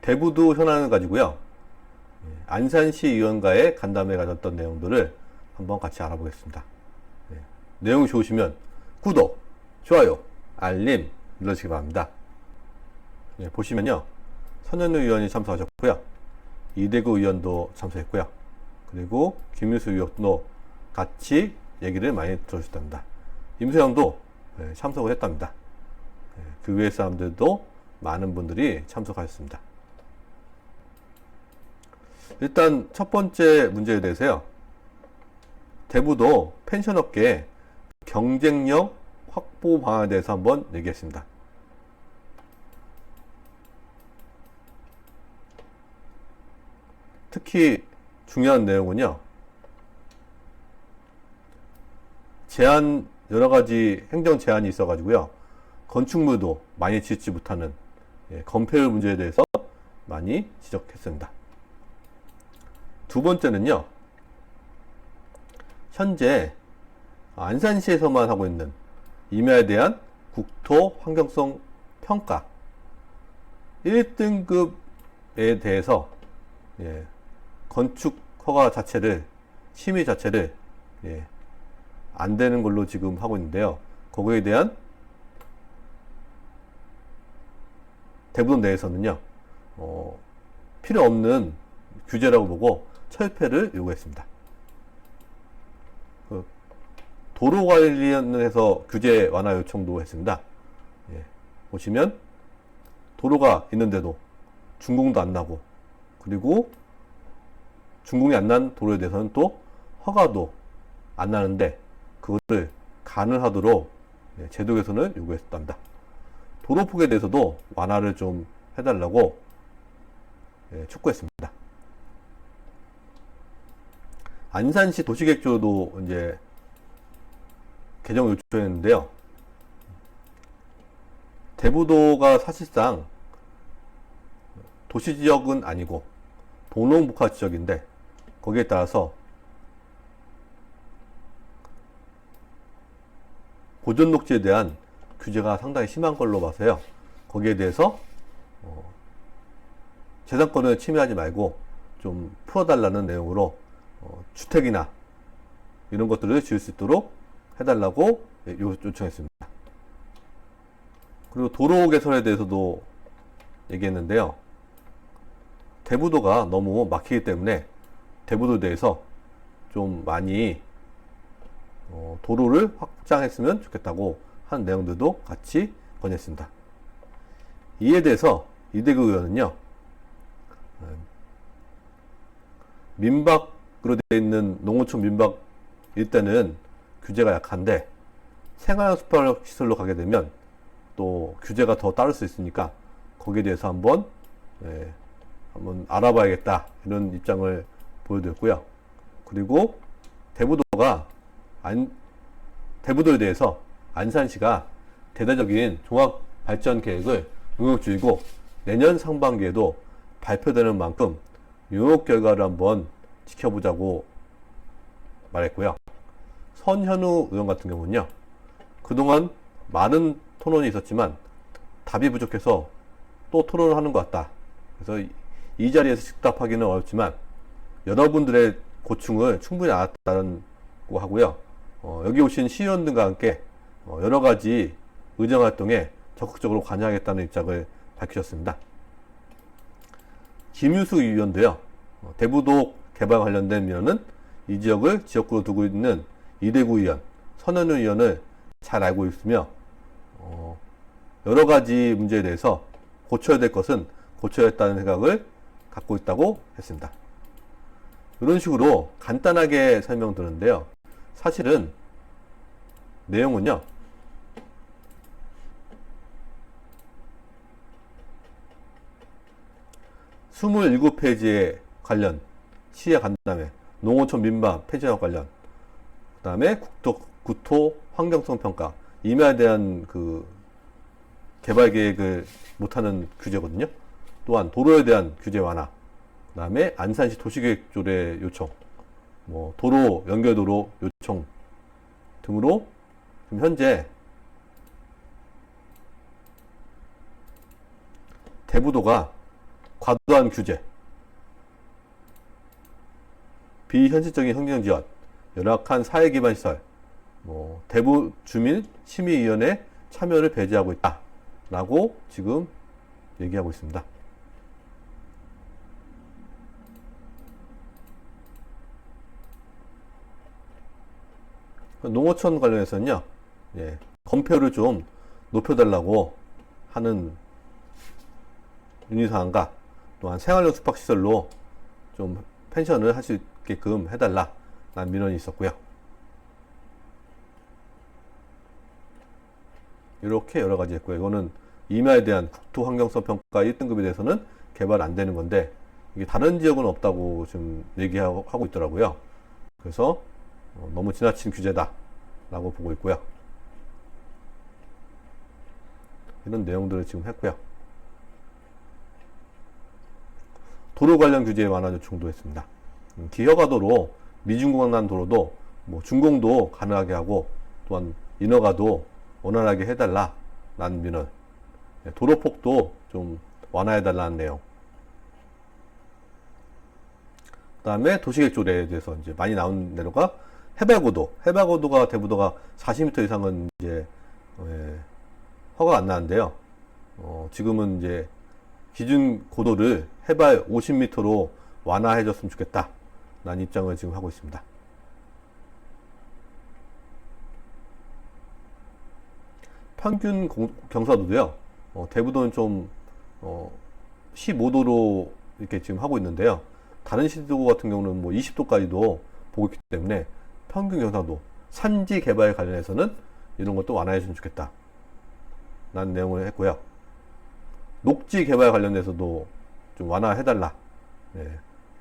대부도 현안을 가지고요. 안산시 의원과의 간담회 가졌던 내용들을 한번 같이 알아보겠습니다. 내용이 좋으시면 구독, 좋아요, 알림 눌러주시기 바랍니다. 보시면요. 선현우 의원이 참석하셨고요. 이대구 의원도 참석했고요. 그리고 김유수 의원도 같이 얘기를 많이 들어주셨답니다. 임수영도 참석을 했답니다. 그 외의 사람들도 많은 분들이 참석하셨습니다. 일단 첫 번째 문제에 대해서요. 대부도 펜션업계의 경쟁력 확보 방안에 대해서 한번 얘기했습니다. 특히 중요한 내용은요. 여러 가지 행정 제한이 있어가지고요. 건축물도 많이 짓지 못하는 건폐율 문제에 대해서 많이 지적했습니다. 두 번째는요. 현재 안산시에서만 하고 있는 임야에 대한 국토 환경성 평가 1등급에 대해서 건축 허가 자체를 심의 자체를 안 되는 걸로 지금 하고 있는데요. 거기에 대한 대부분 내에서는요. 필요 없는 규제라고 보고 철폐를 요구했습니다. 도로 관련해서 규제 완화 요청도 했습니다. 보시면 도로가 있는데도 준공도 안 나고, 그리고 준공이 안 난 도로에 대해서는 또 허가도 안 나는데 그것을 가능하도록 제도 개선을 요구했답니다. 도로 폭에 대해서도 완화를 좀 해달라고 촉구했습니다. 안산시 도시계획조도 이제 개정 요청했는데요. 대부도가 사실상 도시지역은 아니고 동농북화 지역인데 거기에 따라서 보존녹지에 대한 규제가 상당히 심한 걸로 봐서요. 거기에 대해서 재산권을 침해하지 말고 좀 풀어달라는 내용으로 주택이나 이런 것들을 지을 수 있도록 해달라고 요청했습니다. 그리고 도로 개선에 대해서도 얘기했는데요. 대부도가 너무 막히기 때문에 대부도에 대해서 좀 많이 도로를 확장했으면 좋겠다고 한 내용들도 같이 건의했습니다. 이에 대해서 이대구 의원은요. 민박으로 되어 있는 농어촌 민박 일대는 규제가 약한데 생활시설로 가게 되면 또 규제가 더 따를 수 있으니까 거기에 대해서 한번 알아봐야겠다 이런 입장을 보여드렸고요. 그리고 대부도에 대해서 안산시가 대대적인 종합발전 계획을 용역 중이고 내년 상반기에도 발표되는 만큼 용역 결과를 한번 지켜보자고 말했고요. 선현우 의원 같은 경우는요. 그동안 많은 토론이 있었지만 답이 부족해서 또 토론을 하는 것 같다. 그래서 이 자리에서 즉답하기는 어렵지만 여러분들의 고충을 충분히 알았다는 거 하고요. 여기 오신 시의원들과 함께 여러 가지 의정활동에 적극적으로 관여하겠다는 입장을 밝히셨습니다. 김유수 의원도요. 대부도 개발 관련된 면은 이 지역을 지역구로 두고 있는 이대구 의원, 선현우 의원을 잘 알고 있으며 여러 가지 문제에 대해서 고쳐야 될 것은 고쳐야 했다는 생각을 갖고 있다고 했습니다. 이런 식으로 간단하게 설명드렸는데요. 사실은 내용은요. (27) 페이지에 관련 시의 간담회, 농어촌 민박 폐지와 관련, 그 다음에 구토 환경성 평가, 임야에 대한 그 개발 계획을 못하는 규제거든요. 또한 도로에 대한 규제 완화, 그 다음에 안산시 도시계획조례 요청, 도로 연결도로 요청 등으로 지금 현재 대부도가 과도한 규제, 비현실적인 행정지원, 열악한 사회기반시설, 대부 주민 심의위원회 참여를 배제하고 있다 라고 지금 얘기하고 있습니다. 농어촌 관련해서는요, 예, 건폐율을 좀 높여달라고 하는 윤리사항과 또한 생활용 숙박시설로 좀 펜션을 할 수 있게끔 해달라 라는 민원이 있었고요. 이렇게 여러 가지 했고요. 이거는 임야에 대한 국토환경성 평가 1등급에 대해서는 개발 안 되는 건데, 이게 다른 지역은 없다고 지금 얘기하고 있더라고요. 그래서 너무 지나친 규제다 라고 보고 있고요. 이런 내용들을 지금 했고요. 도로 관련 규제 완화 요청도 했습니다. 기허가도로 미준공단 도로도 준공도 가능하게 하고, 또한 인허가도 원활하게 해달라 라는 민원, 도로폭도 좀 완화해 달라는 내용. 그 다음에 도시계획 조례에 대해서 이제 많이 나온 내용가 해발고도가 대부도가 40m 이상은 이제 허가가 안 나는데요. 지금은 이제 기준 고도를 해발 50m로 완화해 줬으면 좋겠다 라는 입장을 지금 하고 있습니다. 평균 경사도도요, 대부도는 좀 15도로 이렇게 지금 하고 있는데요. 다른 시도 같은 경우는 20도까지도 보고 있기 때문에 평균 경사도, 산지 개발 관련해서는 이런 것도 완화해 주면 좋겠다 라는 내용을 했고요. 녹지 개발 관련해서도 좀 완화해 달라.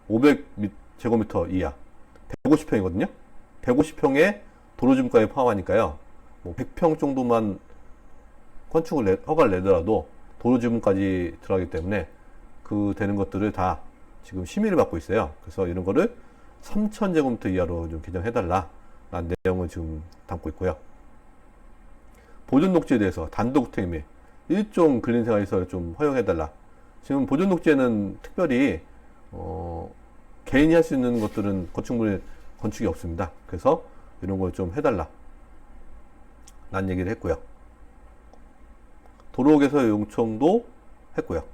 500제곱미터 이하, 150평이거든요. 150평에 도로주민까지 포함하니까요, 100평 정도만 건축을 허가를 내더라도 도로주민까지 들어가기 때문에 그 되는 것들을 다 지금 심의를 받고 있어요. 그래서 이런 거를 3000제곱미터 이하로 좀 개정해달라 라는 내용을 지금 담고 있고요. 보존녹지에 대해서 단독주택 및 일종 근린생활시설을 좀 허용해달라. 지금 보존녹지에는 특별히 개인이 할 수 있는 것들은 건축이 없습니다. 그래서 이런 걸 좀 해달라 라는 얘기를 했고요. 도로개설 요청도 했고요.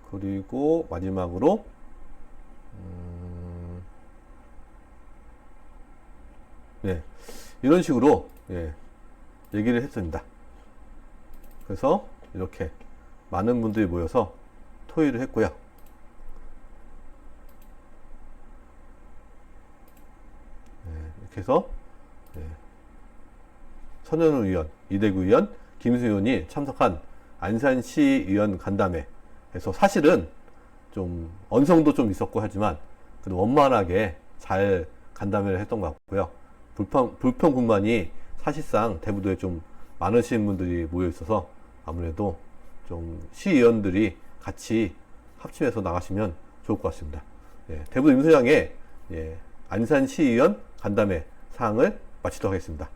그리고 마지막으로 이런 식으로 얘기를 했습니다. 그래서 이렇게 많은 분들이 모여서 토의를 했고요. 이렇게 해서 선현우 의원, 이대구 의원, 김수 의원이 참석한 안산시의원 간담회에서 사실은 좀 언성도 좀 있었고 하지만 그래도 원만하게 잘 간담회를 했던 것 같고요. 불평분만이 사실상 대부도에 좀 많으신 분들이 모여 있어서 아무래도 좀 시의원들이 같이 합심해서 나가시면 좋을 것 같습니다. 대부도 임소장의 안산시의원 간담회 사항을 마치도록 하겠습니다.